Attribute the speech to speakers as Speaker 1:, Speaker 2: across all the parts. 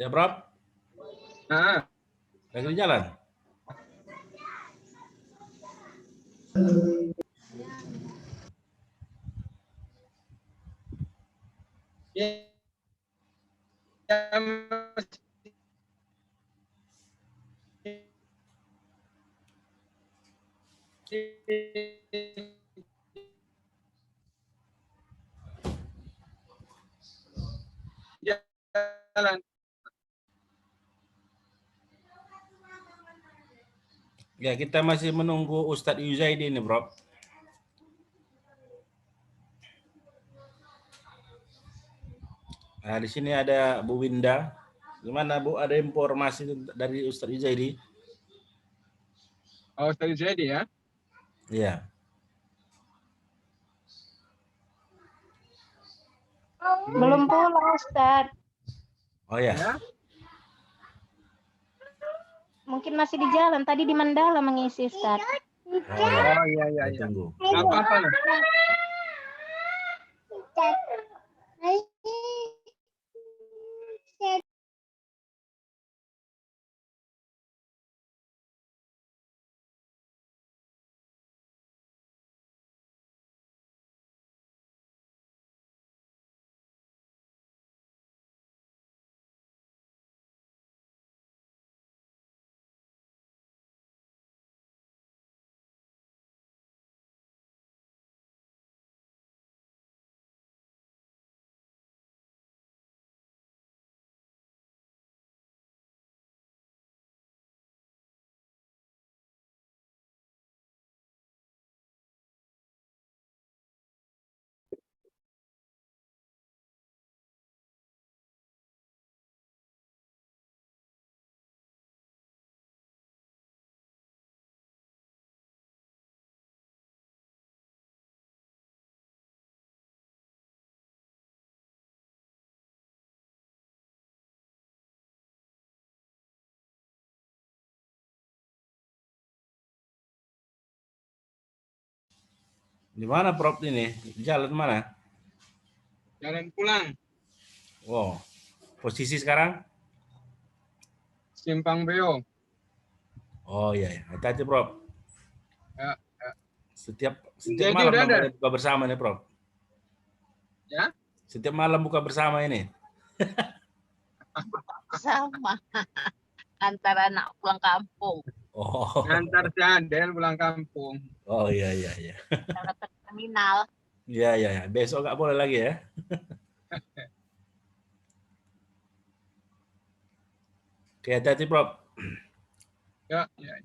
Speaker 1: Ya, Prof.
Speaker 2: Nah,
Speaker 1: Lagi di jalan.
Speaker 2: ya, jalan.
Speaker 1: Ya, kita masih menunggu Ustadz Yuzaidi nih, Prof. Nah, di sini ada Bu Winda. Gimana, Bu? Ada informasi dari Ustadz Yuzaidi?
Speaker 2: Oh, tadi jadi ya.
Speaker 1: Iya.
Speaker 3: Belum pulang, Ustaz.
Speaker 1: Oh ya.
Speaker 2: Ya.
Speaker 3: Mungkin masih di jalan. Tadi di Mandala mengisi, Ustaz.
Speaker 1: Oh, ya.
Speaker 2: Oh iya iya
Speaker 1: Kita
Speaker 2: iya.
Speaker 1: tunggu.
Speaker 2: Nggak apa-apa nah.
Speaker 1: Di mana, Prof ini? Jalan mana?
Speaker 2: Jalan pulang.
Speaker 1: Wow. Posisi sekarang?
Speaker 2: Simpang Beo.
Speaker 1: Oh iya, ya. Hati-hati, Prof.
Speaker 2: Ya, ya.
Speaker 1: Setiap
Speaker 2: Jadi
Speaker 1: malam
Speaker 2: udah ada.
Speaker 1: namanya buka bersama nih, Prof.
Speaker 2: Ya.
Speaker 1: Setiap malam buka bersama ini.
Speaker 4: Sama antara anak pulang kampung
Speaker 1: Oh.
Speaker 2: Ngantar si Adel pulang kampung.
Speaker 1: Oh iya iya iya.
Speaker 4: ke terminal.
Speaker 1: Iya iya iya. Besok nggak boleh lagi ya. Oke, hati-hati, Prof.
Speaker 2: Ya, ya.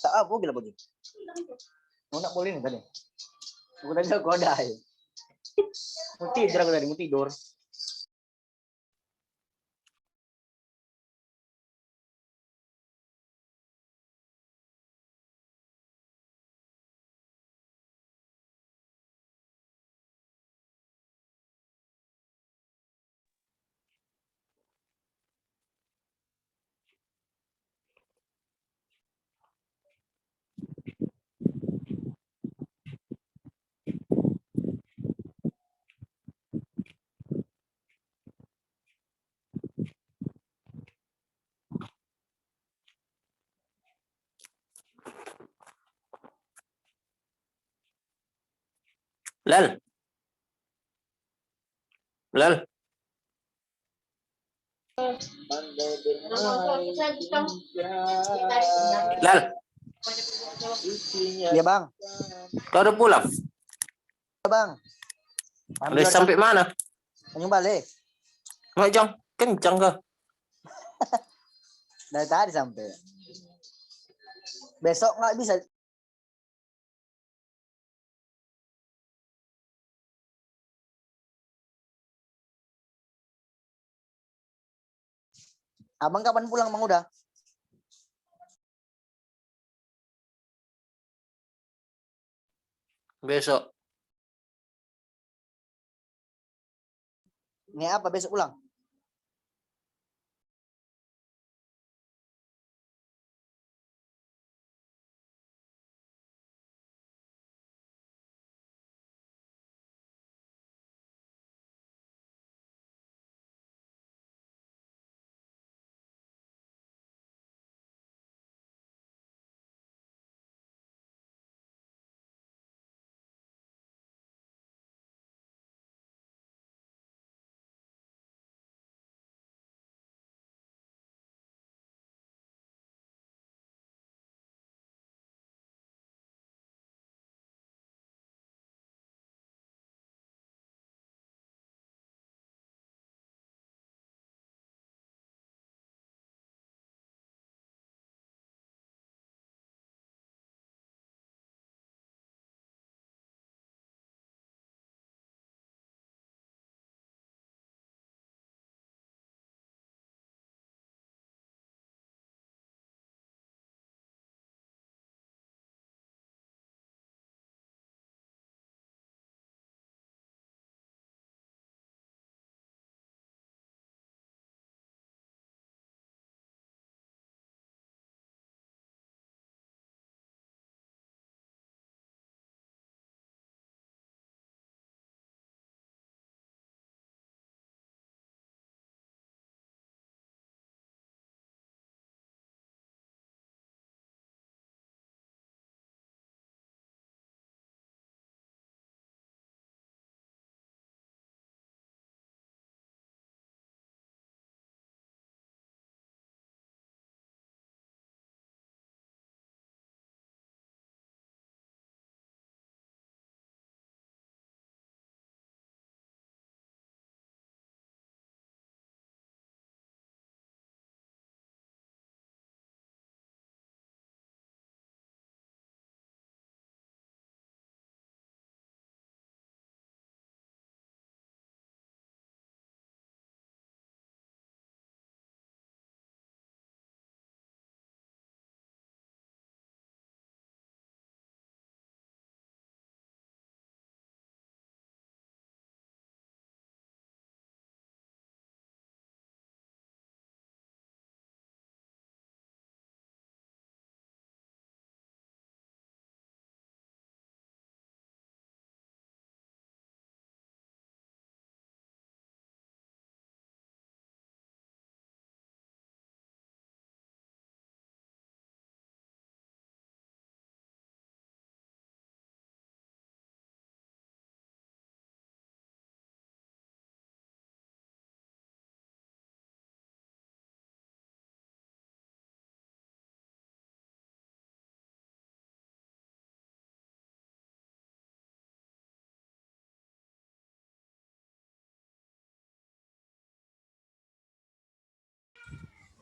Speaker 5: Tak apa gila bagi. Mau nak boleh nih tadi. Aku tadi aku ada ya. Mau tidur aku tadi mau tidur.
Speaker 6: Lal, Lal, Lal,
Speaker 5: Iya bang.
Speaker 6: kau udah pulang?
Speaker 5: Iya bang.
Speaker 6: Udah sampai mana?
Speaker 5: Tanjung Balai.
Speaker 6: Mau jong, kencang kau.
Speaker 5: Dari tadi sampai. Besok nggak bisa. Abang kapan pulang bang udah?
Speaker 6: Besok.
Speaker 5: Ini apa besok pulang?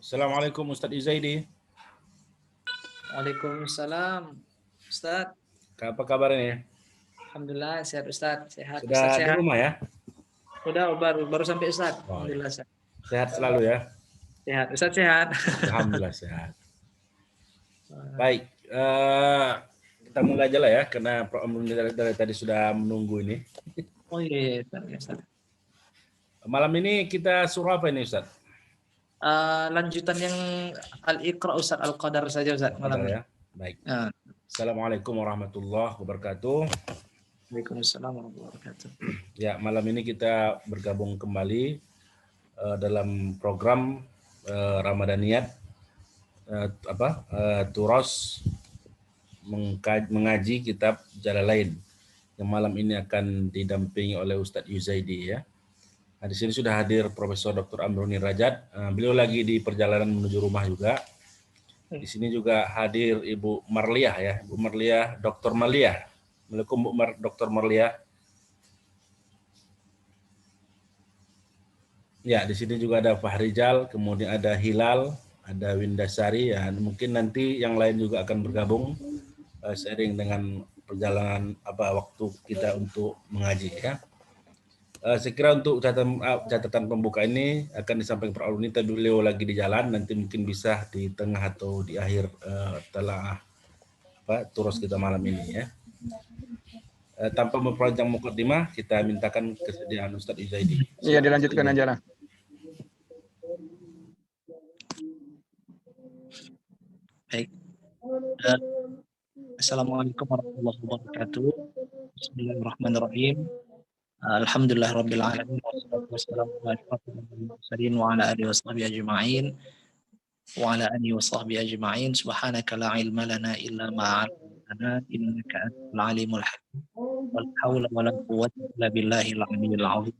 Speaker 1: Assalamualaikum Ustadz Izaidi.
Speaker 7: Waalaikumsalam. Ustaz,
Speaker 1: Apa kabarnya?
Speaker 7: alhamdulillah sehat Ustaz. Sehat.
Speaker 1: Sudah
Speaker 7: Ustaz
Speaker 1: di
Speaker 7: sehat.
Speaker 1: rumah ya?
Speaker 7: Udah baru sampai Ustaz.
Speaker 1: Oh,
Speaker 7: Alhamdulillah Ustaz.
Speaker 1: Sehat selalu ya?
Speaker 7: Sehat. Ustaz sehat.
Speaker 1: Alhamdulillah sehat. Baik, kita mulai aja lah ya, karena Prof. Amrun dari tadi sudah menunggu ini.
Speaker 7: Oh iya, Ustaz.
Speaker 1: Malam ini kita surah apa ini Ustaz?
Speaker 7: Lanjutan yang Al-Iqra Ustaz, Al-Qadar saja Ustaz malam ini.
Speaker 1: Ya? Baik. Assalamualaikum warahmatullahi wabarakatuh.
Speaker 7: Waalaikumsalam warahmatullahi wabarakatuh.
Speaker 1: Ya, malam ini kita bergabung kembali dalam program Ramadhaniyat Turos mengaji kitab Jalalain yang malam ini akan didampingi oleh Ustadz Yuzaidi ya. Nah, di sini sudah hadir Profesor Dr. Amruni Rajad. Beliau lagi di perjalanan menuju rumah juga. Di sini juga hadir Ibu Marliah ya, Ibu Marliah, Dr. Marliah. Assalamualaikum Bu Dr. Marliah. Ya, di sini juga ada Fahrijal, kemudian ada Hilal, ada Windasari ya. Mungkin nanti yang lain juga akan bergabung seiring dengan perjalanan waktu kita untuk mengaji ya. Saya kira untuk catatan pembuka ini akan disampaikan Pak Aluni, tapi beliau lagi di jalan, nanti mungkin bisa di tengah atau di akhir telah turos kita malam ini ya. Tanpa memperpanjang mukadimah, kita mintakan kesediaan Ustadz Yuzaidi.
Speaker 2: Iya, dilanjutkan aja lah.
Speaker 7: Baik. Assalamualaikum warahmatullahi wabarakatuh. Bismillahirrahmanirrahim. Alhamdulillah rabbil alamin wassalatu wassalamu ala asyrofil mursalin wa ala alihi washabbihi ajma'in wa ala alihi washabbihi ajma'in. Subhanaka la ilma lana illa ma 'allamtana innaka antal alimul hakim. Wal haula wala quwwata illa billahil aliyyil azim.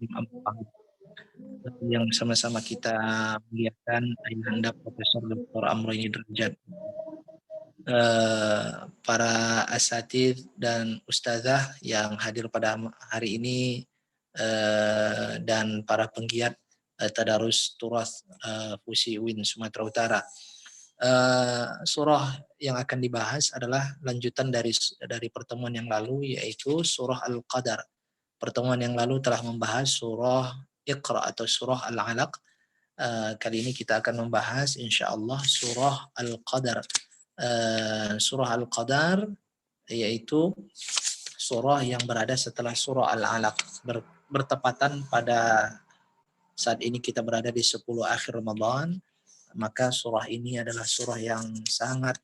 Speaker 7: Yang sama-sama kita muliakan Ayahanda Profesor Dr. Amruni Rajad, para asatidz dan ustazah yang hadir pada hari ini, dan para penggiat Tadarus Turas Fusi UIN Sumatera Utara. Surah yang akan dibahas adalah lanjutan dari pertemuan yang lalu, yaitu surah Al-Qadar. Pertemuan yang lalu telah membahas surah Iqra atau surah Al-Alaq. Kali ini kita akan membahas insyaallah surah Al-Qadar. Surah Al-Qadar yaitu surah yang berada setelah surah Al-Alaq, bertepatan pada saat ini kita berada di 10 akhir Ramadan, maka surah ini adalah surah yang sangat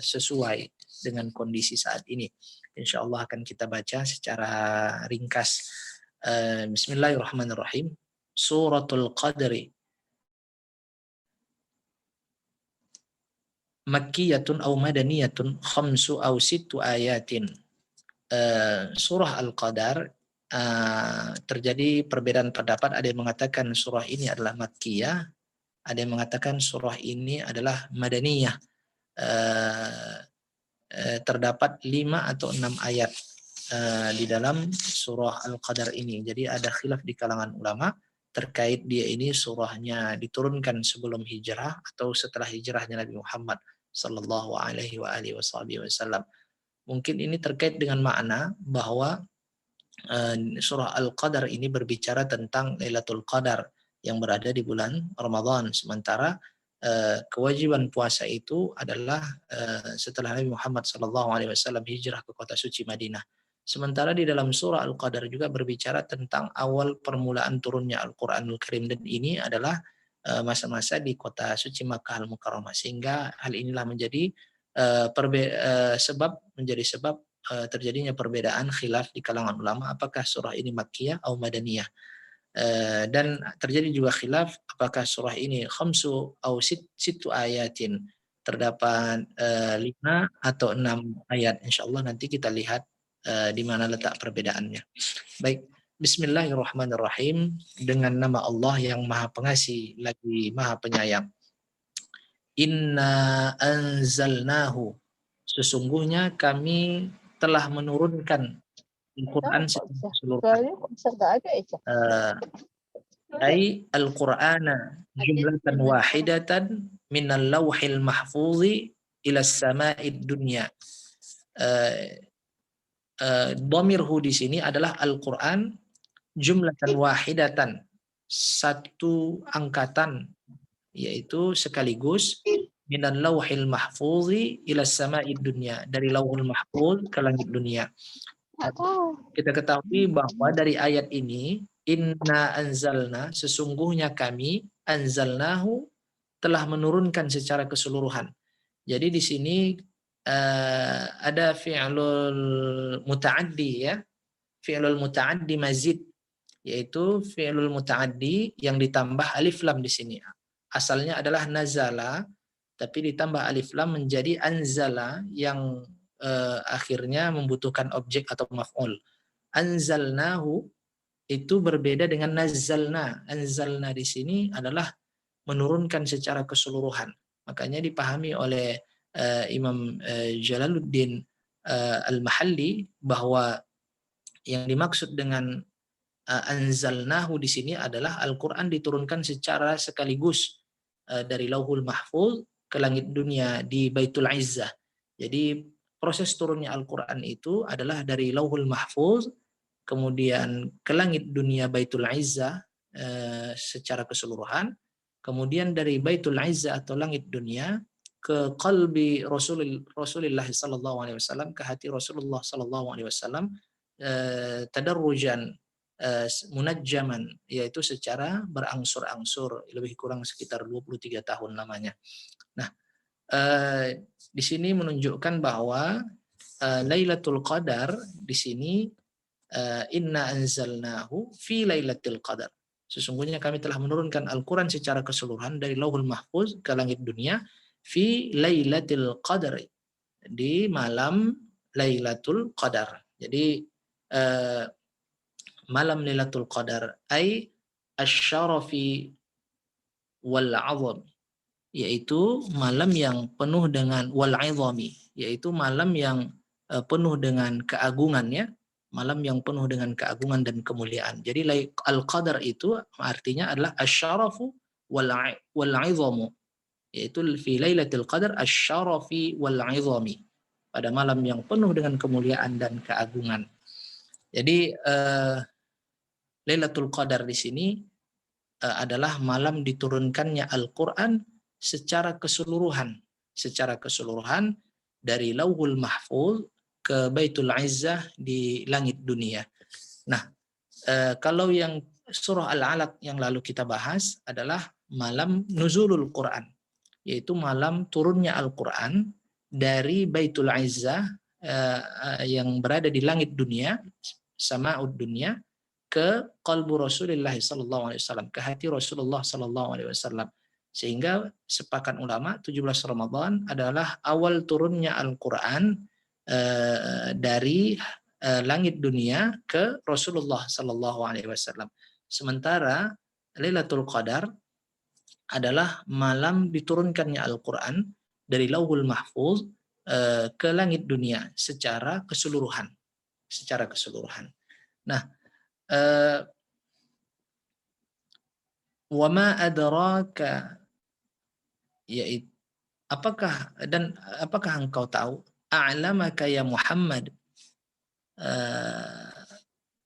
Speaker 7: sesuai dengan kondisi saat ini. Insya Allah akan kita baca secara ringkas. Bismillahirrahmanirrahim. Suratul Qadri Makkiyatun aw madaniyatun khamsu aw sittu ayatin. Surah Al-Qadar terjadi perbedaan pendapat. Ada yang mengatakan surah ini adalah Makkiyah, ada yang mengatakan surah ini adalah Madaniyah. Terdapat 5 atau 6 ayat di dalam surah Al-Qadar ini. Jadi ada khilaf di kalangan ulama terkait dia ini surahnya diturunkan sebelum hijrah atau setelah hijrahnya Nabi Muhammad sallallahu alaihi wasallam. Mungkin ini terkait dengan makna bahwa surah Al-Qadar ini berbicara tentang Lailatul Qadar yang berada di bulan Ramadan, sementara kewajiban puasa itu adalah setelah Nabi Muhammad SAW hijrah ke kota suci Madinah. Sementara di dalam surah Al-Qadar juga berbicara tentang awal permulaan turunnya Al-Quranul Karim, dan ini adalah masa-masa di kota suci Makkah Al-Mukarramah, sehingga hal inilah menjadi sebab terjadinya perbedaan khilaf di kalangan ulama apakah surah ini Makkiyah atau Madaniyah. Dan terjadi juga khilaf apakah surah ini khamsu atau sittu ayatin, terdapat 5 atau 6 ayat. Insyaallah nanti kita lihat di mana letak perbedaannya. Baik, bismillahirrahmanirrahim, dengan nama Allah yang Maha Pengasih lagi Maha Penyayang. Inna anzalnahu, sesungguhnya kami telah menurunkan Al-Quran secara keseluruhan. Ay Al-Qur'ana jumlatan wahidatan minal lawhil mahfuzi ila sama'id dunya. Dhamirhu di sini adalah Al-Qur'an jumlatan wahidatan, satu angkatan, yaitu sekaligus minal lauhil mahfuzi ila sama'id dunya, dari lauhul mahfuz ke langit dunia. Kita ketahui bahwa dari ayat ini, inna anzalna, sesungguhnya kami, anzalnahu, telah menurunkan secara keseluruhan. Jadi di sini ada fi'lul muta'addi, ya, fi'lul muta'addi mazid, yaitu fi'lul muta'addi yang ditambah alif lam di sini. Asalnya adalah nazala, tapi ditambah alif lam menjadi anzala yang akhirnya membutuhkan objek atau maf'ul. Anzalnahu itu berbeda dengan nazzalna. Anzalna di sini adalah menurunkan secara keseluruhan. Makanya dipahami oleh Imam Jalaluddin Al-Mahalli bahwa yang dimaksud dengan anzalnahu di sini adalah Al-Qur'an diturunkan secara sekaligus dari Lauhul Mahfuz ke langit dunia di Baitul Izzah. Jadi proses turunnya Al-Qur'an itu adalah dari Lauhul Mahfuz kemudian ke langit dunia Baitul Izzah secara keseluruhan, kemudian dari Baitul Izzah atau langit dunia ke qalbi Rasulullah sallallahu alaihi wasallam, ke hati Rasulullah sallallahu alaihi wasallam, tadarrujan munajjaman, yaitu secara berangsur-angsur, lebih kurang sekitar 23 tahun lamanya. Nah, di sini menunjukkan bahwa Lailatul Qadar di sini inna anzalnahu fi Lailatul Qadar. Sesungguhnya kami telah menurunkan Al-Qur'an secara keseluruhan dari Lauhul Mahfuz ke langit dunia fi Lailatul Qadar, di malam Lailatul Qadar. Jadi malam Lailatul Qadar ay asy-syarafi wal 'azam, yaitu malam yang penuh dengan wal 'izami, yaitu malam yang penuh dengan keagungan, ya, malam yang penuh dengan keagungan dan kemuliaan. Jadi al-qadar itu artinya adalah asy-syarafu wal 'izamu, yaitu fi Lailatul Qadar asy-syarafi wal 'izami, pada malam yang penuh dengan kemuliaan dan keagungan. Jadi Lailatul Qadar di sini adalah malam diturunkannya Al-Qur'an secara keseluruhan dari Lauhul Mahfuz ke Baitul Izzah di langit dunia. Nah, kalau yang surah Al-Alaq yang lalu kita bahas adalah malam nuzulul Quran, yaitu malam turunnya Al-Quran dari Baitul Izzah yang berada di langit dunia, sama'ud dunia, ke qalbu Rasulullah sallallahu alaihi wasallam, ke hati Rasulullah sallallahu alaihi wasallam. Sehingga sepakat ulama 17 Ramadan adalah awal turunnya Al-Quran dari langit dunia ke Rasulullah sallallahu alaihi wasallam. Sementara Lailatul Qadar adalah malam diturunkannya Al-Quran dari Lauhul Mahfuz ke langit dunia secara keseluruhan. Nah, wama adraka, yaitu apakah engkau tahu, a'lamaka ya Muhammad,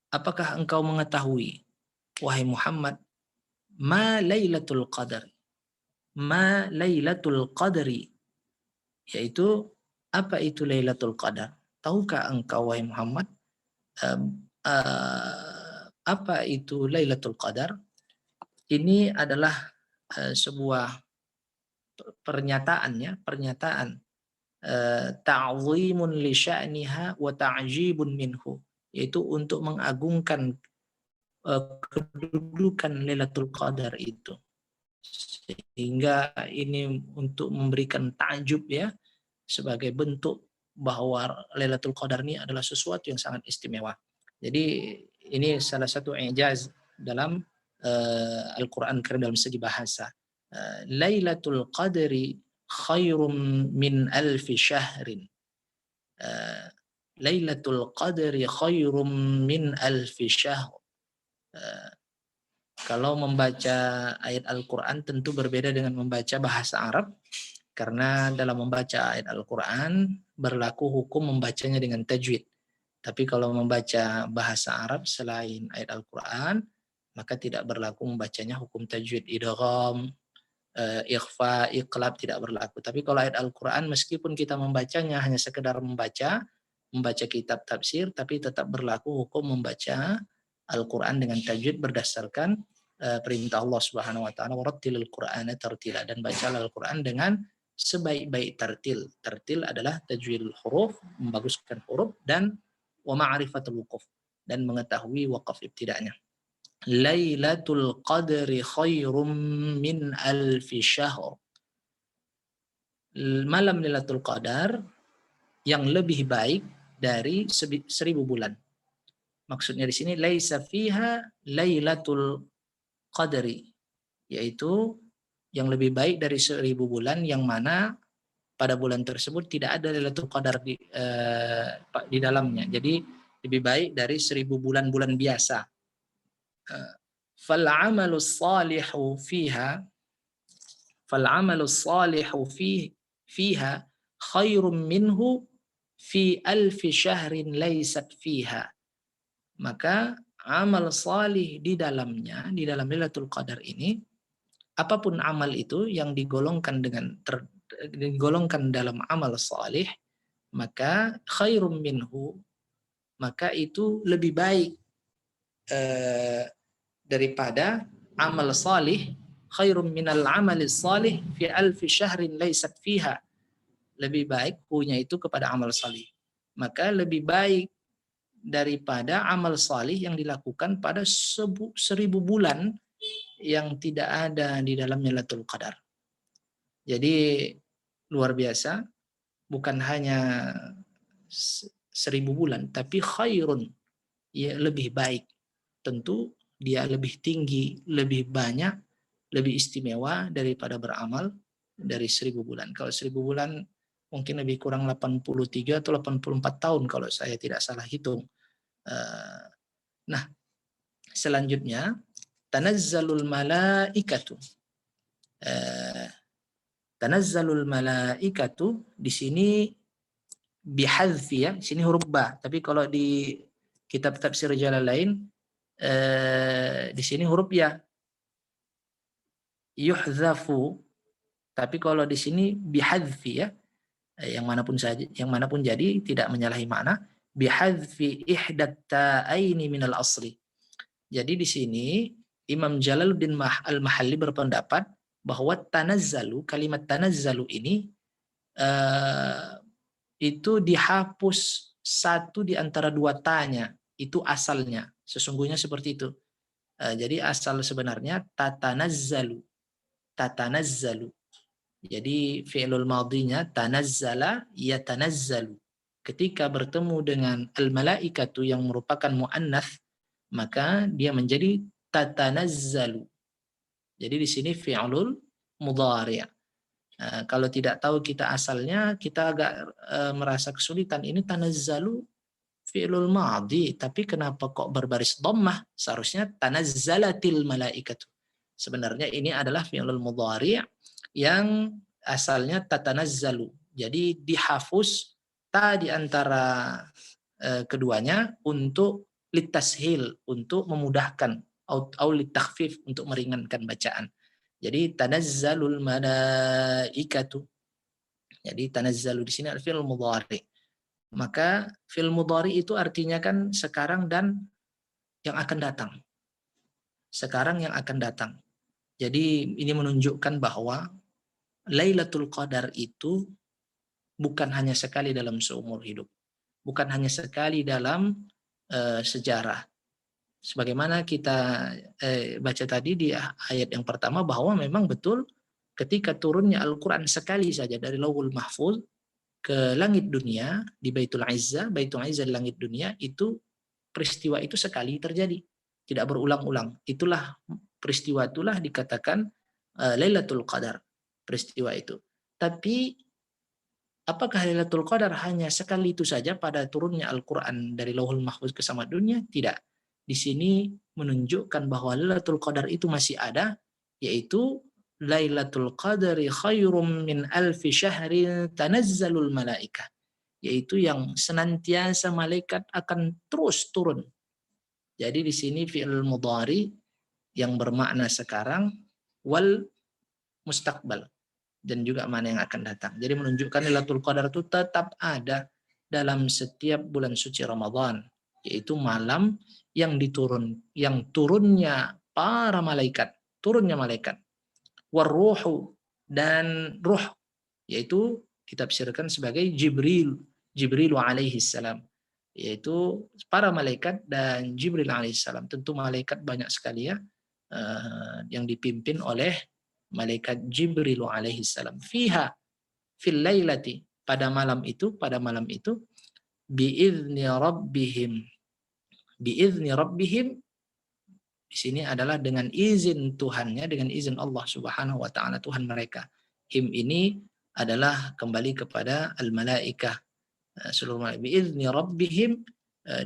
Speaker 7: apakah engkau mengetahui wahai Muhammad, ma Lailatul Qadar, ma Lailatul Qadri, yaitu apa itu Lailatul Qadar? Tahukah engkau wahai Muhammad apa itu Lailatul Qadar? Ini adalah sebuah pernyataan ta'zimun li sya'niha wa ta'jibun minhu, yaitu untuk mengagungkan kedudukan Lailatul Qadar itu, sehingga ini untuk memberikan takjub, ya, sebagai bentuk bahwa Lailatul Qadar ini adalah sesuatu yang sangat istimewa. Jadi ini salah satu i'jaz dalam Al-Quran Karim dalam segi bahasa. Lailatul Qadri khairum min alfi syahrin. Lailatul Qadri khairum min alfi syahr. Kalau membaca ayat Al-Quran tentu berbeda dengan membaca bahasa Arab. Karena dalam membaca ayat Al-Quran berlaku hukum membacanya dengan tajwid. Tapi kalau membaca bahasa Arab selain ayat Al-Quran, maka tidak berlaku membacanya hukum tajwid. Idgham, ikhfa, iqlab tidak berlaku. Tapi kalau ayat Al-Quran meskipun kita membacanya hanya sekedar membaca kitab tafsir, tapi tetap berlaku hukum membaca Al-Quran dengan tajwid berdasarkan perintah Allah Subhanahu wa taala, warattilil Qur'ana tartila, dan bacalah Al-Quran dengan sebaik-baik tartil. Tartil adalah tajwidul huruf, membaguskan huruf, dan wa ma'rifatul wuquf, dan mengetahui waqaf ibtida'nya. Lailatul Qadri khairum min alfi syahr. Malam Lailatul Qadar yang lebih baik dari 1000 bulan. Maksudnya di sini laisa fiha Lailatul Qadri, yaitu yang lebih baik dari 1000 bulan, yang mana pada bulan tersebut tidak ada Lailatul Qadar di dalamnya. Jadi lebih baik dari 1000 bulan-bulan biasa. فالعمل الصالح فيها خير منه في 1000 شهر ليست فيها. Maka amal salih di dalam Lailatul Qadar ini, apapun amal itu yang digolongkan dalam amal salih, maka khairum minhu, maka itu lebih baik daripada amal salih. Khairum minal amali salih fi alfi syahrin laysat fiha. Lebih baik punya itu kepada amal salih. Maka lebih baik daripada amal salih yang dilakukan pada 1000 bulan yang tidak ada di dalam Lailatul Qadar. Jadi luar biasa, bukan hanya 1000 bulan, tapi khairun, ya lebih baik. Tentu dia lebih tinggi, lebih banyak, lebih istimewa daripada beramal dari 1000 bulan. Kalau 1000 bulan mungkin lebih kurang 83 atau 84 tahun kalau saya tidak salah hitung. Nah, selanjutnya tanazzalul malaikatu. Tanazzalul malaikatu di sini bihadfi, ya, di sini huruf ba. Tapi kalau di kitab tafsir Jalalain di sini huruf ya. Yuhzafu. Tapi kalau di sini bihadfi, ya. Yang manapun jadi tidak menyalahi makna. Bihadfi ihdat ta'aini minal asli. Jadi di sini Imam Jalaluddin Al-Mahalli berpendapat bahwa tanazzalu, kalimat tanazzalu ini itu dihapus satu di antara dua tanya. Itu asalnya. Sesungguhnya seperti itu. Jadi asal sebenarnya tatanazzalu. Tatanazzalu. Jadi fi'lul madhinya tanazzala yatanazzalu. Ketika bertemu dengan al-malaikatu yang merupakan muannats, maka dia menjadi tatanazzalu. Jadi di sini fi'lul mudhari'. Kalau tidak tahu kita asalnya, kita agak merasa kesulitan. Ini tanazzalu fi'lul madhi, tapi kenapa kok berbaris dhammah? Seharusnya tanazzalatil malaikatu. Sebenarnya ini adalah fi'lul mudhari' yang asalnya tatanazzalu. Jadi dihafuz ta di antara keduanya untuk litashil, untuk memudahkan, atau litakhfif, untuk meringankan bacaan. Jadi tanazzalul malaikatu. Jadi tanazzalu di sini al-fi'l mudhari'. Maka fi'il mudhari itu artinya kan sekarang dan yang akan datang. Sekarang yang akan datang. Jadi ini menunjukkan bahwa Lailatul Qadar itu bukan hanya sekali dalam seumur hidup. Bukan hanya sekali dalam sejarah. Sebagaimana kita baca tadi di ayat yang pertama, bahwa memang betul ketika turunnya Al-Quran sekali saja dari Lauhul Mahfuz ke langit dunia, di Baitul Izzah di langit dunia, itu peristiwa itu sekali terjadi. Tidak berulang-ulang. Peristiwa itulah dikatakan Lailatul Qadar. Peristiwa itu. Tapi apakah Lailatul Qadar hanya sekali itu saja pada turunnya Al-Quran dari Lauhul Mahfuz ke samad dunia? Tidak. Di sini menunjukkan bahwa Lailatul Qadar itu masih ada, yaitu Lailatul Qadri khairum min alfi syahrin tanazzalul malaikah, yaitu yang senantiasa malaikat akan terus turun. Jadi di sini fi'il mudhari yang bermakna sekarang, wal mustaqbal, dan juga mana yang akan datang. Jadi menunjukkan Lailatul Qadar itu tetap ada dalam setiap bulan suci Ramadan, yaitu malam yang turunnya para malaikat, Warruhu, dan ruh, yaitu ditafsirkan sebagai Jibril alaihi salam, yaitu para malaikat dan Jibril alaihi salam. Tentu malaikat banyak sekali ya, yang dipimpin oleh malaikat Jibril alaihi salam. Fiha, fil lailati, pada malam itu biizni rabbihim, di sini adalah dengan izin Tuhannya, dengan izin Allah Subhanahu wa taala, Tuhan mereka. Him ini adalah kembali kepada al-malaikah, seluruh malaikat. Biizni rabbihim,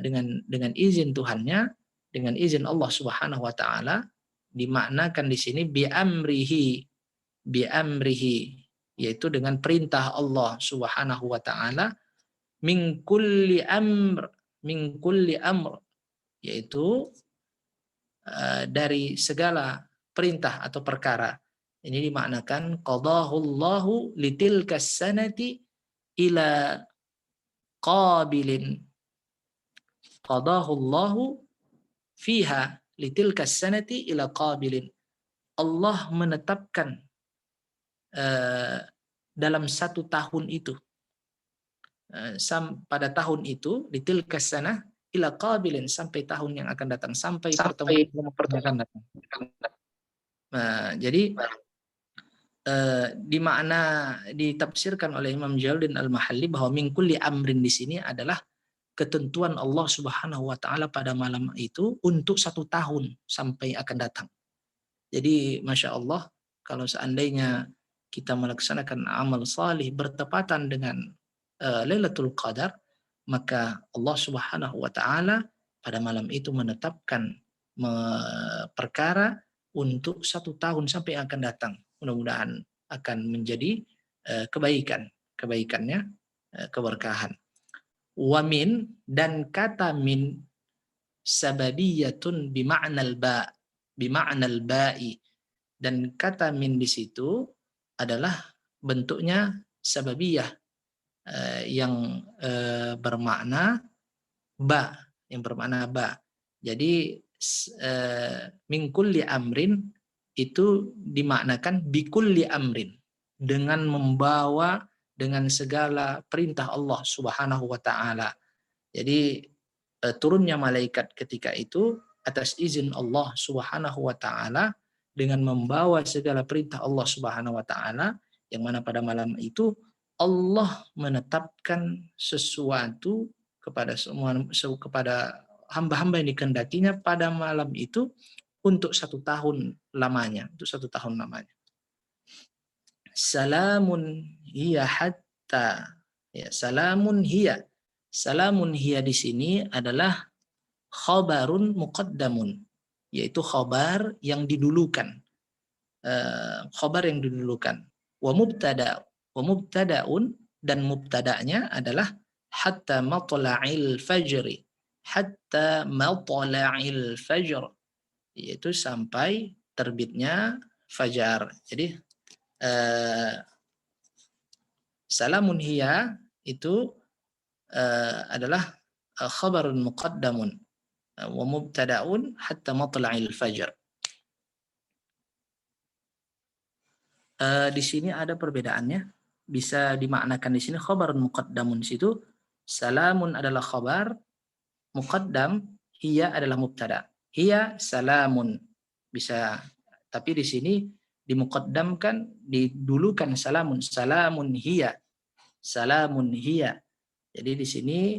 Speaker 7: dengan izin Tuhannya, dengan izin Allah Subhanahu wa taala, dimaknakan di sini biamrihi, yaitu dengan perintah Allah Subhanahu wa taala, min kulli amr, yaitu dari segala perintah atau perkara. Ini dimaknakan qadahullahu litilkas sanati ila qabilin. Qadahullahu fiha litilkas sanati ila qabilin. Allah menetapkan dalam satu tahun itu, pada tahun itu, litilkas sanah ila qabilin, sampai tahun yang akan datang, sampai pertemuan yang akan datang. Nah, jadi ditafsirkan oleh Imam Jalaluddin Al-Mahalli bahwa min kulli amrin di sini adalah ketentuan Allah Subhanahu wa taala pada malam itu untuk 1 tahun sampai akan datang. Jadi Masya Allah, kalau seandainya kita melaksanakan amal salih bertepatan dengan Lailatul Qadar, maka Allah Subhanahu wa taala pada malam itu menetapkan perkara untuk 1 tahun sampai yang akan datang. Mudah-mudahan akan menjadi kebaikannya, keberkahan. Wa min, dan kata min sababiyatun bima'nal ba'i, dan kata min di situ adalah bentuknya sababiyah, yang bermakna ba, Jadi min kulli amrin itu dimaknakan bikulli amrin, dengan membawa, dengan segala perintah Allah Subhanahu wa taala. Jadi turunnya malaikat ketika itu atas izin Allah Subhanahu wa taala, dengan membawa segala perintah Allah Subhanahu wa taala, yang mana pada malam itu Allah menetapkan sesuatu kepada hamba-hamba yang dikehendakinya pada malam itu untuk 1 tahun lamanya, Salamun hiya hatta, ya, salamun hiya di sini adalah khabarun muqaddamun, yaitu khabar yang didulukan, wa mubtada'un, dan mubtada'nya adalah hatta matla'il fajr, yaitu sampai terbitnya fajar. Jadi salamun hiya itu adalah khabarun muqaddamun wa mubtada'un hatta matla'il fajr. Di sini ada perbedaannya, bisa dimaknakan di sini khabarun muqaddamun, situ salamun adalah khabar, muqaddam hiya adalah mubtada. Hiya salamun, bisa, tapi di sini dimuqaddamkan, didulukan salamun hiya. Jadi di sini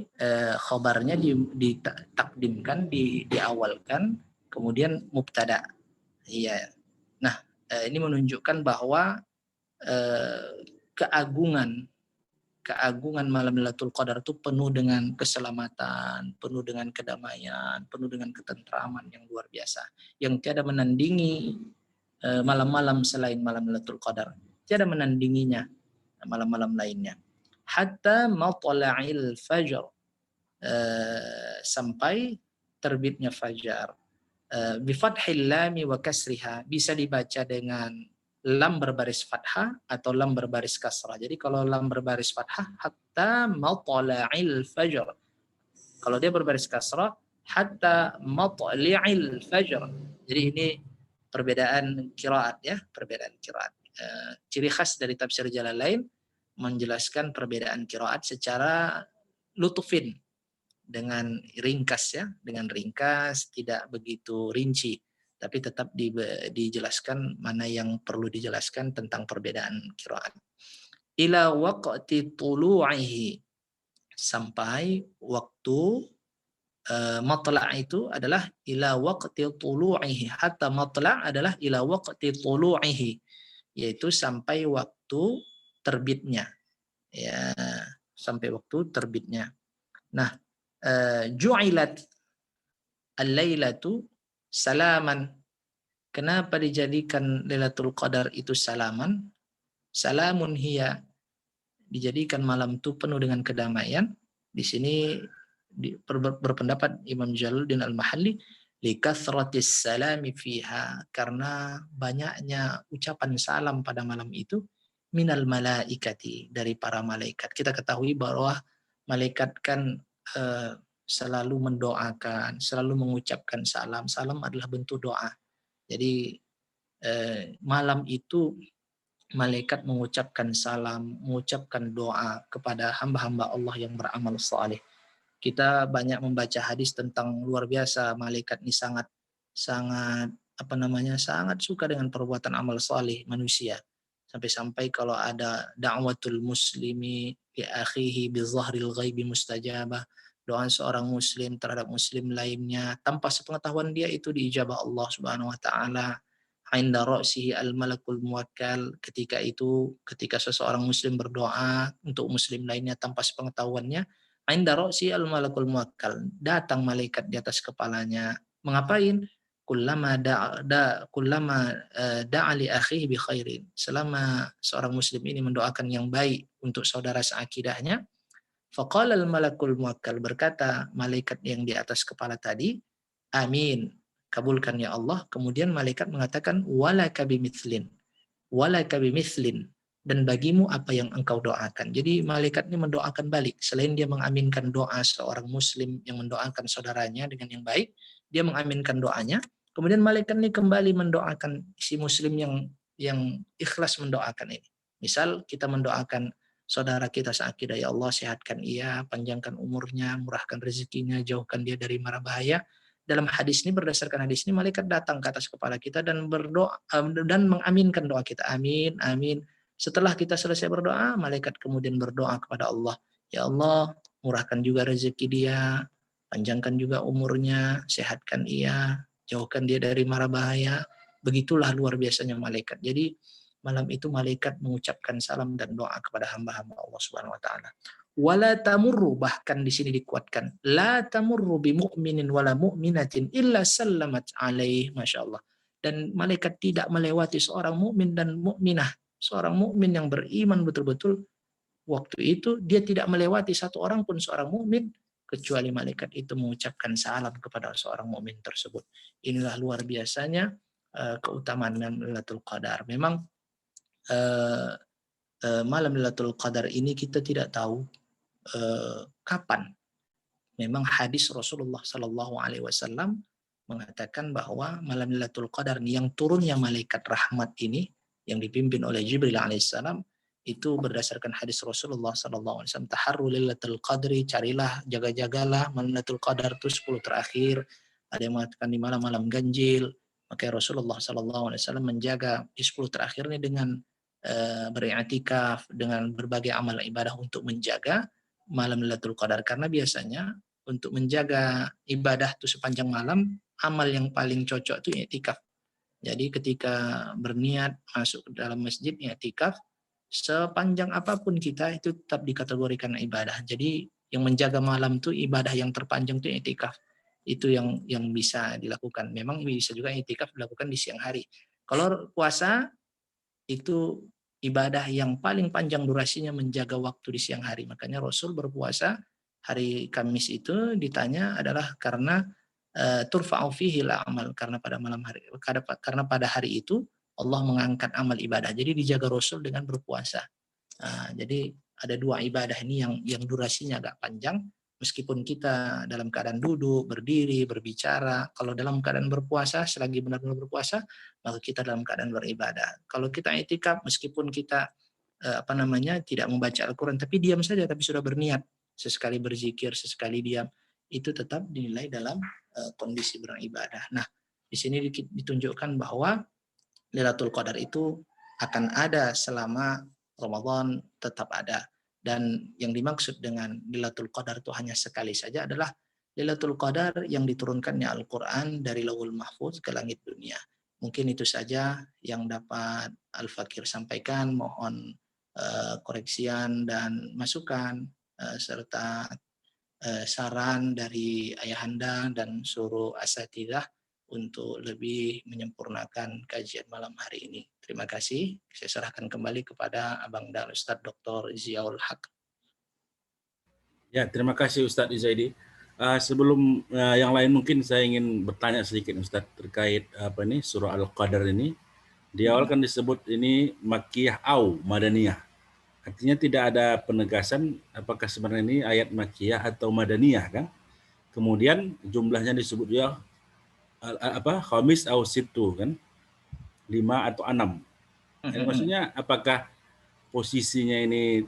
Speaker 7: khabarnya ditakdimkan, diawalkan, kemudian mubtada. Iya. Nah, ini menunjukkan bahwa keagungan malam Lailatul Qadar itu penuh dengan keselamatan, penuh dengan kedamaian, penuh dengan ketentraman yang luar biasa, yang tiada menandingi malam-malam selain malam Lailatul Qadar. Tiada menandinginya malam-malam lainnya. Hatta matla'il fajr, sampai terbitnya fajar. Bi fathil lami wa kasriha, bisa dibaca dengan lam berbaris fathah atau lam berbaris kasrah. Jadi kalau lam berbaris fathah hatta matla'il fajr. Kalau dia berbaris kasrah hatta matli'il fajr. Jadi ini perbedaan qiraat ya, perbedaan qiraat. Ciri khas dari tafsir Jalalain menjelaskan perbedaan qiraat secara lutufin, dengan ringkas ya, dengan ringkas, tidak begitu rinci, tapi tetap dijelaskan mana yang perlu dijelaskan tentang perbedaan qiraat. Ila waqti tulu'ihi, sampai waktu matla' itu adalah ila waqti tulu'ihi. Hatta matla' adalah ila waqti tulu'ihi, yaitu sampai waktu terbitnya. Ya, sampai waktu terbitnya. Nah, ju'ilat al-lailatu salaman. Kenapa dijadikan Lailatul Qadar itu salaman? Salamun hiya, dijadikan malam itu penuh dengan kedamaian. Di sini berpendapat Imam Jalaluddin Al-Mahalli, likathratis salami fiha, karena banyaknya ucapan salam pada malam itu, minal malaikati, dari para malaikat. Kita ketahui bahwa malaikat kan selalu mendoakan, selalu mengucapkan salam. Salam adalah bentuk doa. Jadi malam itu malaikat mengucapkan salam, mengucapkan doa kepada hamba-hamba Allah yang beramal saleh. Kita banyak membaca hadis tentang luar biasa malaikat ini sangat sangat suka dengan perbuatan amal saleh manusia. Sampai-sampai kalau ada da'watul muslimi li akhihi bi zahril ghaibi mustajabah, doa seorang muslim terhadap muslim lainnya tanpa sepengetahuan dia itu diijabah Allah Subhanahu wa taala. Inda ra'sihi al-malakul muwakkal, ketika seseorang muslim berdoa untuk muslim lainnya tanpa sepengetahuannya, inda ra'sihi al-malakul muwakkal, datang malaikat di atas kepalanya. Mengapain? Kullama da'a li akhihi bi khairin, selama seorang muslim ini mendoakan yang baik untuk saudara seakidahnya, faqala al-malakul muwakkal, berkata malaikat yang di atas kepala tadi, amin, kabulkan ya Allah. Kemudian malaikat mengatakan walaka bimithlin, dan bagimu apa yang engkau doakan. Jadi malaikat ini mendoakan balik. Selain dia mengaminkan doa seorang muslim yang mendoakan saudaranya dengan yang baik, dia mengaminkan doanya. Kemudian malaikat ini kembali mendoakan si muslim yang ikhlas mendoakan ini. Misal kita mendoakan saudara kita seakidah, ya Allah sehatkan ia, panjangkan umurnya, murahkan rezekinya, jauhkan dia dari mara bahaya. Dalam hadis ini, berdasarkan hadis ini, malaikat datang ke atas kepala kita dan berdoa dan mengaminkan doa kita. Amin, amin. Setelah kita selesai berdoa, malaikat kemudian berdoa kepada Allah, ya Allah, murahkan juga rezeki dia, panjangkan juga umurnya, sehatkan ia, jauhkan dia dari mara bahaya. Begitulah luar biasanya malaikat. Jadi malam itu malaikat mengucapkan salam dan doa kepada hamba-hamba Allah Subhanahu wa taala. Wala tamurru, bahkan di sini dikuatkan, la tamurru bi mu'minin wala mu'minatin illa sallamat alaih, masyaallah. Dan malaikat tidak melewati seorang mukmin dan mukminah, seorang mukmin yang beriman betul-betul, waktu itu dia tidak melewati satu orang pun seorang mukmin kecuali malaikat itu mengucapkan salam kepada seorang mukmin tersebut. Inilah luar biasanya keutamaan Lailatul Qadar. Memang malam Lailatul Qadar ini kita tidak tahu kapan. Memang hadis Rasulullah Sallallahu Alaihi Wasallam mengatakan bahwa malam Lailatul Qadar yang turunnya malaikat rahmat ini yang dipimpin oleh Jibril alaihissalam itu berdasarkan hadis Rasulullah Sallallahu Alaihi Wasallam, taharru Lailatul Qadri, carilah, jaga-jagalah malam Lailatul Qadar itu 10 terakhir. Ada yang mengatakan di malam-malam ganjil. Maka Rasulullah Sallallahu Alaihi Wasallam menjaga di 10 terakhir ini dengan beriktikaf, dengan berbagai amal ibadah untuk menjaga malam Lailatul Qadar. Karena biasanya untuk menjaga ibadah itu sepanjang malam, amal yang paling cocok itu iktikaf. Jadi ketika berniat masuk ke dalam masjid iktikaf, sepanjang apapun kita itu tetap dikategorikan ibadah. Jadi yang menjaga malam itu ibadah yang terpanjang itu iktikaf. Itu yang bisa dilakukan. Memang bisa juga iktikaf dilakukan di siang hari. Kalau puasa itu ibadah yang paling panjang durasinya, menjaga waktu di siang hari. Makanya Rasul berpuasa hari Kamis itu ditanya adalah karena turfa'u fihi amal, karena pada malam hari, karena pada hari itu Allah mengangkat amal ibadah. Jadi dijaga Rasul dengan berpuasa. Jadi ada dua ibadah ini yang durasinya agak panjang, meskipun kita dalam keadaan duduk, berdiri, berbicara. Kalau dalam keadaan berpuasa, selagi benar-benar berpuasa, maka kita dalam keadaan beribadah. Kalau kita i'tikaf, meskipun kita tidak membaca Al-Quran, tapi diam saja, tapi sudah berniat, sesekali berzikir, sesekali diam, itu tetap dinilai dalam kondisi beribadah. Nah, di sini ditunjukkan bahwa Lailatul Qadar itu akan ada selama Ramadan, tetap ada. Dan yang dimaksud dengan Lailatul Qadar itu hanya sekali saja adalah Lailatul Qadar yang diturunkannya Al-Quran dari Lauhul Mahfuz ke langit dunia. Mungkin itu saja yang dapat Al-Fakir sampaikan. Mohon koreksian dan masukan serta saran dari ayahanda dan seluruh asatidzah untuk lebih menyempurnakan kajian malam hari ini. Terima kasih. Saya serahkan kembali kepada Abang dan Ustadz Dr. Ziaul Haq.
Speaker 1: Ya, terima kasih Ustadz Izaidi. Sebelum yang lain, mungkin saya ingin bertanya sedikit Ustadz terkait surah Al-Qadar ini. Di awal kan disebut ini Makkiyah au Madaniyah. Artinya tidak ada penegasan apakah sebenarnya ini ayat Makkiyah atau Madaniyah kan. Kemudian jumlahnya disebut ya khamis au sittu kan, 5 atau 6. Maksudnya apakah posisinya ini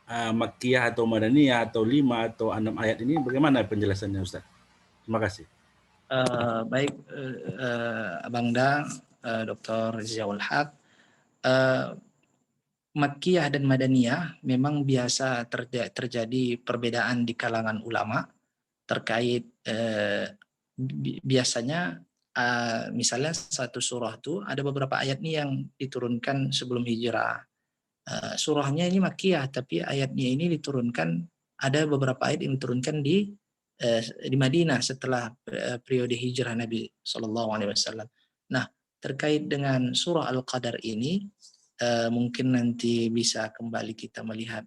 Speaker 1: Makkiyah atau Madaniyah atau 5 atau 6 ayat ini, bagaimana penjelasannya Ustaz? Terima kasih.
Speaker 7: Baik, Abang Da, Dr. Ziaul Haq. Makkiyah dan Madaniyah memang biasa terjadi perbedaan di kalangan ulama terkait biasanya misalnya satu surah itu ada beberapa ayat nih yang diturunkan sebelum hijrah. Surahnya ini Makkiyah, tapi ayatnya ini diturunkan, ada beberapa ayat yang diturunkan di Madinah setelah periode hijrah Nabi SAW. Nah, terkait dengan surah Al-Qadar ini, mungkin nanti bisa kembali kita melihat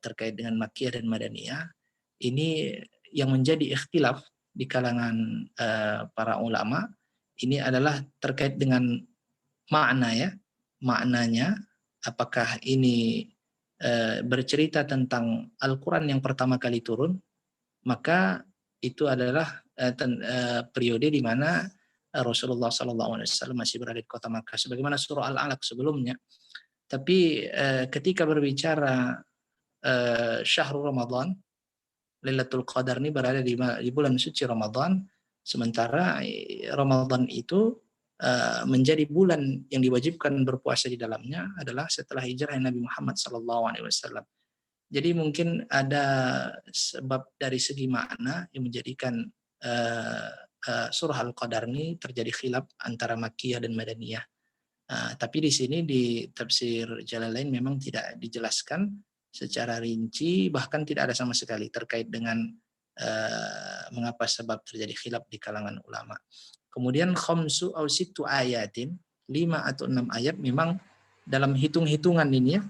Speaker 7: terkait dengan Makkiyah dan Madaniyah. Ini yang menjadi ikhtilaf di kalangan para ulama ini adalah terkait dengan maknanya, apakah ini bercerita tentang Al-Quran yang pertama kali turun, maka itu adalah periode di mana Rasulullah SAW masih berada di kota Makkah, sebagaimana surah Al-Alaq sebelumnya. Tapi ketika berbicara syahrul Ramadan, Lailatul Qadar ini berada di bulan suci Ramadan, sementara Ramadan itu menjadi bulan yang diwajibkan berpuasa di dalamnya adalah setelah hijrah Nabi Muhammad SAW. Jadi mungkin ada sebab dari segi makna yang menjadikan surah Al-Qadar ini terjadi khilaf antara Makkiyah dan Madaniyah. Tapi di sini di tafsir Jalalain memang tidak dijelaskan secara rinci, bahkan tidak ada sama sekali terkait dengan mengapa sebab terjadi khilaf di kalangan ulama. Kemudian khamsu au sittu ayatin, 5 atau 6 ayat, memang dalam hitung-hitungan ini ya,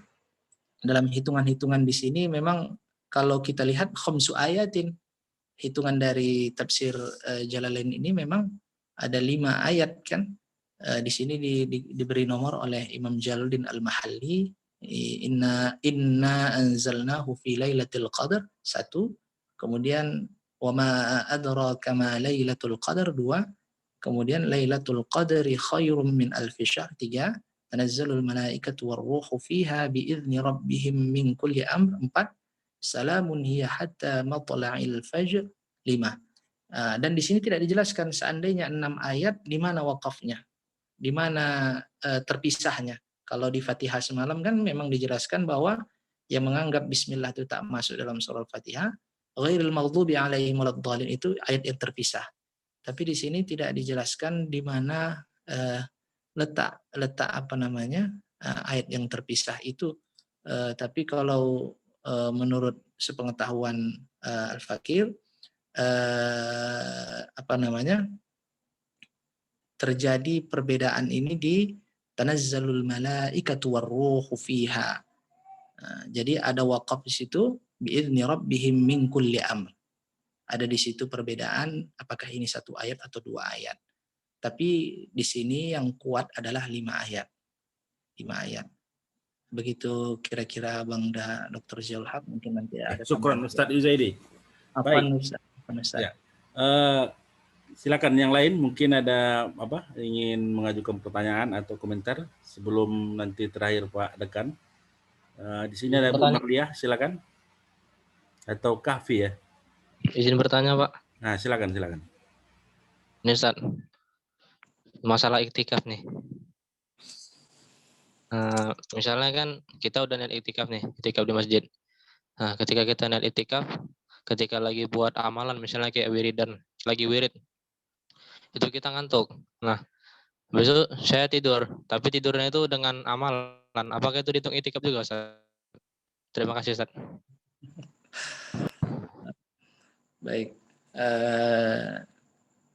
Speaker 7: dalam hitungan-hitungan di sini memang kalau kita lihat khamsu ayatin, hitungan dari tafsir Jalalain ini memang ada 5 ayat kan. Di sini diberi nomor oleh Imam Jalaluddin Al-Mahalli, inna anzalnahu fi lailatul qadar, 1. Kemudian wa ma adraka ma lailatul qadar, 2. Kemudian lailatul qadri khairum min alfi syahr, 3. Tanazzalul malaikatu warruhu fiha biizni rabbihim min kulli amr, 4. Salamun hiya hatta matla'il fajr, 5. Dan di sini tidak dijelaskan seandainya 6 ayat di mana wakafnya, di mana terpisahnya. Kalau di Fatihah semalam kan memang dijelaskan bahwa yang menganggap bismillah itu tak masuk dalam surah Al-Fatihah, ghairil maghdubi alaihim waladdallin, itu ayat yang terpisah. Tapi di sini tidak dijelaskan di mana letak ayat yang terpisah itu. Tapi kalau menurut sepengetahuan Al-Fakir, terjadi perbedaan ini di tanazzalul malaikatu warruhu fiha. Jadi ada waqaf di situ biizni rabbihim min kulli amr. Ada di situ perbedaan apakah ini 1 ayat atau 2 ayat. Tapi di sini yang kuat adalah 5 ayat. 5 ayat. Begitu kira-kira Bang Dr. Ziyul Haq, mungkin nanti ada
Speaker 1: Syukran
Speaker 7: tambahan.
Speaker 1: Ustadz Izaidi.
Speaker 7: Apa
Speaker 1: Baik.
Speaker 7: Ustaz?
Speaker 1: Ya. Silakan yang lain mungkin ada ingin mengajukan pertanyaan atau komentar sebelum nanti terakhir Pak Dekan. Di sini ada Bu Marliah, silakan. Atau Kahfi ya.
Speaker 8: Izin bertanya, Pak.
Speaker 1: Nah, silakan.
Speaker 8: Ini Ustaz, masalah iktikaf nih. Misalnya kan kita udah niat iktikaf nih, iktikaf di masjid. Nah, ketika kita niat iktikaf, ketika lagi buat amalan, misalnya kayak wiridan, lagi wirid, itu kita ngantuk. Nah, besok saya tidur, tapi tidurnya itu dengan amalan. Apakah itu dihitung iktikaf juga, Ustaz? Terima kasih, Ustaz.
Speaker 7: Baik.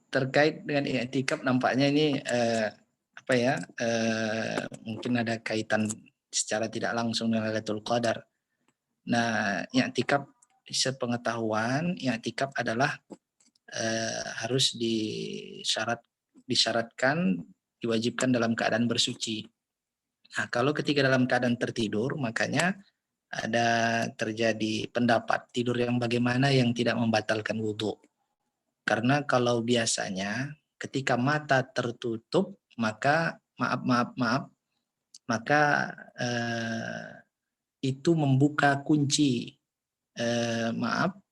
Speaker 7: Terkait dengan i'tikaf nampaknya ini mungkin ada kaitan secara tidak langsung dengan Lailatul Qadar. Nah, i'tikaf sepengetahuan i'tikaf adalah harus disyaratkan diwajibkan dalam keadaan bersuci. Nah, kalau ketika dalam keadaan tertidur, makanya ada terjadi pendapat tidur yang bagaimana yang tidak membatalkan wudhu. Karena kalau biasanya ketika mata tertutup, maka itu membuka kunci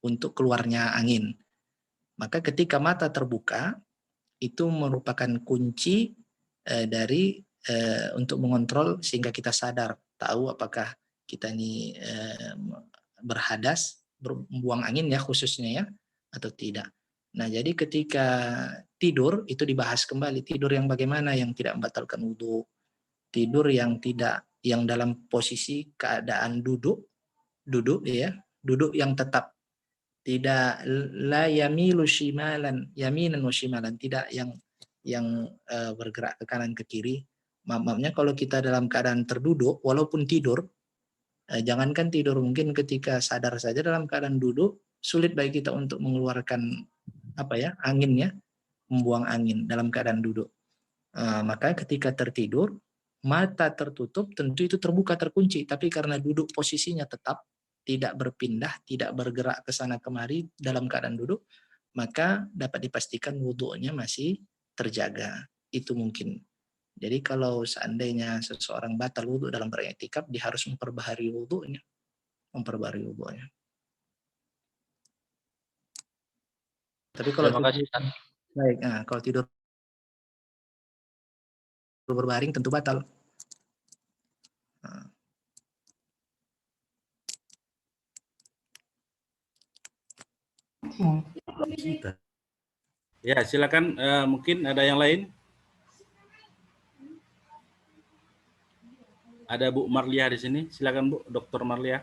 Speaker 7: untuk keluarnya angin. Maka ketika mata terbuka, itu merupakan kunci untuk mengontrol sehingga kita sadar, tahu apakah kita ini berhadas, membuang angin ya khususnya ya, atau tidak. Nah, jadi ketika tidur itu dibahas kembali, tidur yang bagaimana yang tidak membatalkan wudhu, tidur yang dalam posisi keadaan duduk ya, duduk yang tetap, tidak la yamilu shimalan, yaminan wa shimalan, tidak yang bergerak ke kanan ke kiri. Maksudnya kalau kita dalam keadaan terduduk, walaupun tidur, jangankan tidur, mungkin ketika sadar saja dalam keadaan duduk, sulit bagi kita untuk mengeluarkan anginnya, membuang angin dalam keadaan duduk. Maka ketika tertidur, mata tertutup, tentu itu terbuka, terkunci, tapi karena duduk posisinya tetap, tidak berpindah, tidak bergerak ke sana kemari dalam keadaan duduk, maka dapat dipastikan wudhunya masih terjaga. Itu mungkin. Jadi kalau seandainya seseorang batal wudhu dalam beriktikaf, dia harus memperbaharui wudhunya. Tapi kalau kalau tidur berbaring tentu batal.
Speaker 1: Ya, silakan. Mungkin ada yang lain. Ada Bu Marliah di sini. Silakan Bu, Dr. Marliah.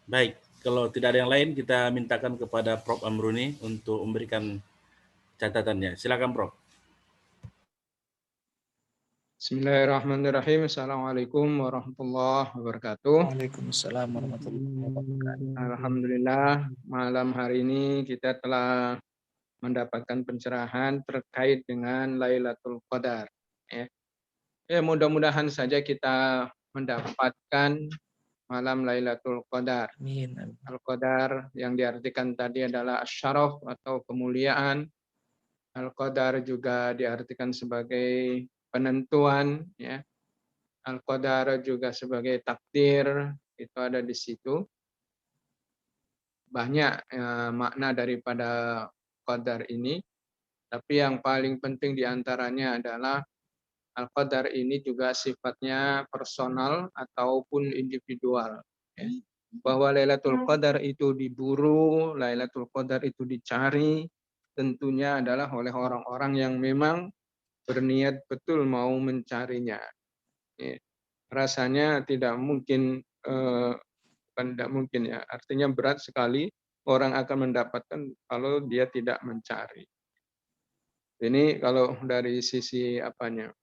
Speaker 1: Baik, kalau tidak ada yang lain, kita mintakan kepada Prof. Amruni untuk memberikan catatannya. Silakan, Prof.
Speaker 2: Bismillahirrahmanirrahim. Assalamualaikum warahmatullahi wabarakatuh.
Speaker 7: Waalaikumsalam warahmatullahi wabarakatuh.
Speaker 2: Alhamdulillah, malam hari ini kita telah mendapatkan pencerahan terkait dengan Lailatul Qadar. Ya, mudah-mudahan saja kita mendapatkan malam Lailatul Qadar.
Speaker 7: Amin.
Speaker 2: Al-Qadar yang diartikan tadi adalah asyaraf atau kemuliaan. Al-Qadar juga diartikan sebagai penentuan, ya. Al-Qadar juga sebagai takdir, itu ada di situ. Banyak makna daripada qadar ini, tapi yang paling penting diantaranya adalah Al-Qadar ini juga sifatnya personal ataupun individual. Ya. Bahwa Lailatul Qadar itu diburu, Lailatul Qadar itu dicari, tentunya adalah oleh orang-orang yang memang berniat betul mau mencarinya. Ya. Rasanya tidak mungkin bukan tidak mungkin ya, artinya berat sekali orang akan mendapatkan kalau dia tidak mencari. Ini kalau dari sisi apanya,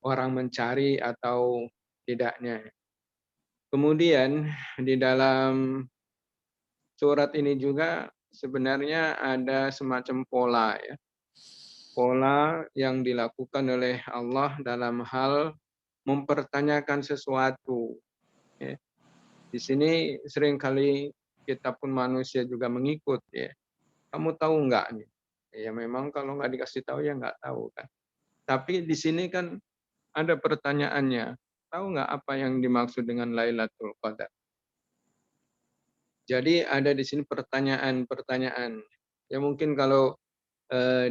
Speaker 2: orang mencari atau tidaknya. Kemudian di dalam surat ini juga sebenarnya ada semacam pola ya. Pola yang dilakukan oleh Allah dalam hal mempertanyakan sesuatu. Ya. Di sini seringkali kita pun manusia juga mengikut ya. Kamu tahu enggak nih? Ya memang kalau nggak dikasih tahu ya nggak tahu kan. Tapi di sini kan ada pertanyaannya. Tahu nggak apa yang dimaksud dengan Lailatul Qadar? Jadi ada di sini pertanyaan-pertanyaan. Ya mungkin kalau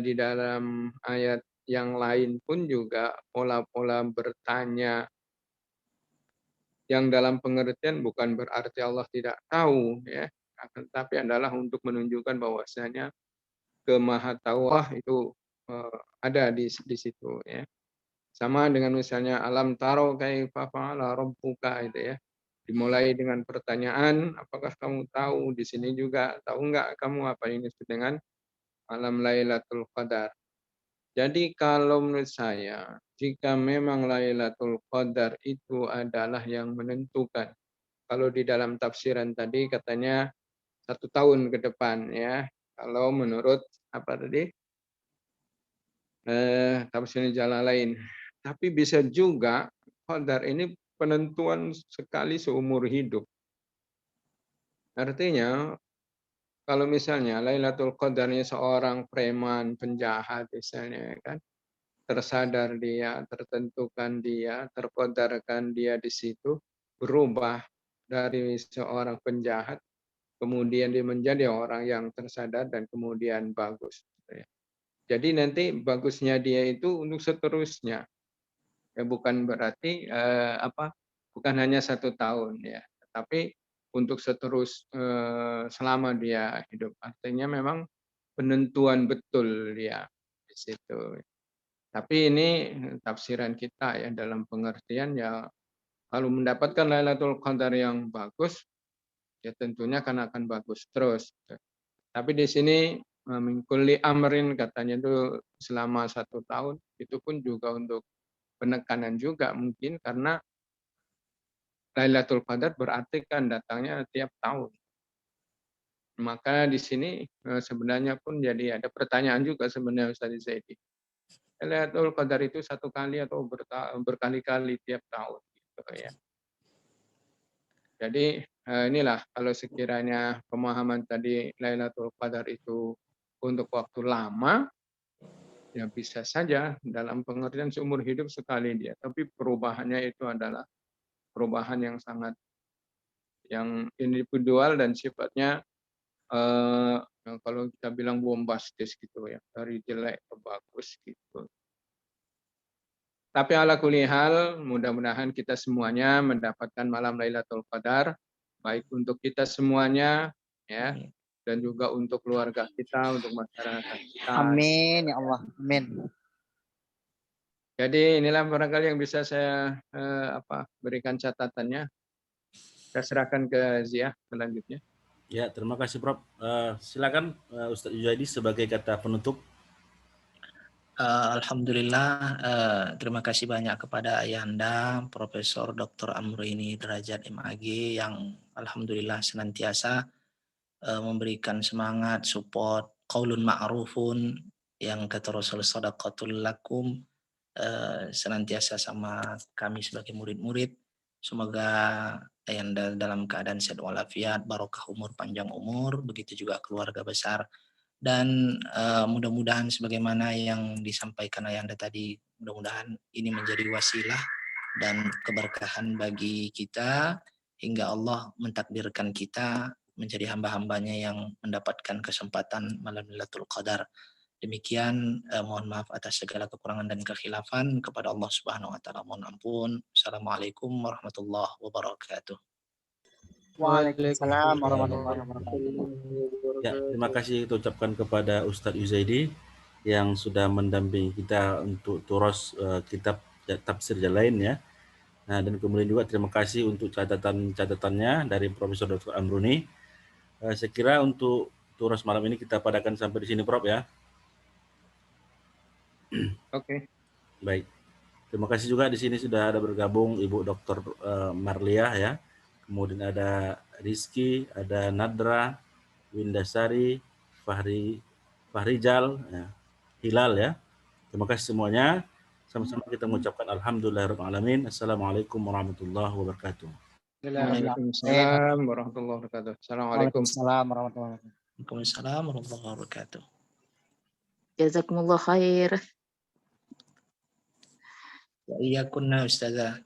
Speaker 2: di dalam ayat yang lain pun juga pola-pola bertanya yang dalam pengertian bukan berarti Allah tidak tahu ya, akan tapi adalah untuk menunjukkan bahwasanya kemahatauan itu ada di situ ya. Sama dengan misalnya alam taro kaifa fa'ala rabbuka itu ya. Dimulai dengan pertanyaan, apakah kamu tahu? Di sini juga tahu enggak kamu apa yang disebut dengan malam Lailatul Qadar. Jadi kalau menurut saya, jika memang Lailatul Qadar itu adalah yang menentukan. Kalau di dalam tafsiran tadi katanya 1 tahun ke depan ya. Kalau menurut apa tadi? Tafsir Jalalain. Tapi bisa juga Qadar ini penentuan sekali seumur hidup. Artinya kalau misalnya Lailatul Qadarnya seorang preman, penjahat misalnya kan, tersadar dia, tertentukan dia, terkodarkan dia di situ, berubah dari seorang penjahat, kemudian dia menjadi orang yang tersadar dan kemudian bagus. Jadi nanti bagusnya dia itu untuk seterusnya. Ya, bukan berarti bukan hanya 1 tahun ya, tapi untuk selama dia hidup. Artinya memang penentuan betul dia di situ. Tapi ini tafsiran kita ya dalam pengertian ya kalau mendapatkan Lailatul Qadar yang bagus ya tentunya akan bagus terus. Tapi di sini min kulli amrin katanya itu selama 1 tahun itu pun juga untuk penekanan juga mungkin karena Lailatul Qadar berarti kan datangnya tiap tahun. Maka di sini sebenarnya pun jadi ada pertanyaan juga sebenarnya Ustaz Zaidi. Lailatul Qadar itu 1 kali atau berkali-kali tiap tahun gitu ya. Jadi inilah kalau sekiranya pemahaman tadi Lailatul Qadar itu untuk waktu lama ya bisa saja dalam pengertian seumur hidup sekali dia, tapi perubahannya itu adalah perubahan yang sangat yang individual dan sifatnya kalau kita bilang bombastis gitu ya, dari jelek ke bagus gitu. Tapi ala kulli hal, mudah-mudahan kita semuanya mendapatkan malam Lailatul Qadar, baik untuk kita semuanya ya, dan juga untuk keluarga kita, untuk masyarakat kita.
Speaker 5: Amin ya Allah. Amin.
Speaker 2: Jadi inilah barangkali yang bisa saya berikan catatannya. Saya serahkan ke Zia selanjutnya.
Speaker 1: Ya, terima kasih Prof. Silakan Ustadz Yuzaidi sebagai kata penutup.
Speaker 7: Alhamdulillah, terima kasih banyak kepada Ayahanda Profesor Dr. Amruini Derajat MAG yang alhamdulillah senantiasa memberikan semangat, support, qaulun ma'rufun yang kata Rasul sadaqatul lakum, senantiasa sama kami sebagai murid-murid. Semoga Ayahanda dalam keadaan sehat walafiat, barokah umur, panjang umur, begitu juga keluarga besar. Dan mudah-mudahan sebagaimana yang disampaikan Ayahanda tadi, mudah-mudahan ini menjadi wasilah dan keberkahan bagi kita hingga Allah mentakdirkan kita menjadi hamba-hambanya yang mendapatkan kesempatan malam Lailatul Qadar. Demikian, mohon maaf atas segala kekurangan dan kekhilafan. Kepada Allah Subhanahu wa taala mohon ampun. Assalamualaikum warahmatullahi wabarakatuh.
Speaker 5: Waalaikumsalam warahmatullahi wabarakatuh.
Speaker 1: Ya, terima kasih kita ucapkan kepada Ustadz Yuzaidi yang sudah mendampingi kita untuk turos kitab tafsir Jalalain ya. Nah, dan kemudian juga terima kasih untuk catatannya dari Profesor Dr. Amruni. Saya kira untuk turas malam ini kita padakan sampai di sini, Prof ya.
Speaker 2: Oke.
Speaker 1: Baik. Terima kasih juga di sini sudah ada bergabung Ibu Dr. Marliah ya. Kemudian ada Rizky, ada Nadra, Windasari, Fahrijal, ya, Hilal ya. Terima kasih semuanya. Sama-sama kita mengucapkan alhamdulillahirrahmanirrahim. Assalamualaikum warahmatullahi wabarakatuh.
Speaker 2: Waalaikumsalam warahmatullahi wabarakatuh. Assalamualaikum.
Speaker 5: Waalaikumsalam warahmatullahi wabarakatuh.
Speaker 7: Waalaikumsalam warahmatullahi wabarakatuh.
Speaker 9: Jazakumullah khair.
Speaker 7: Wa iyyakunna ustazah.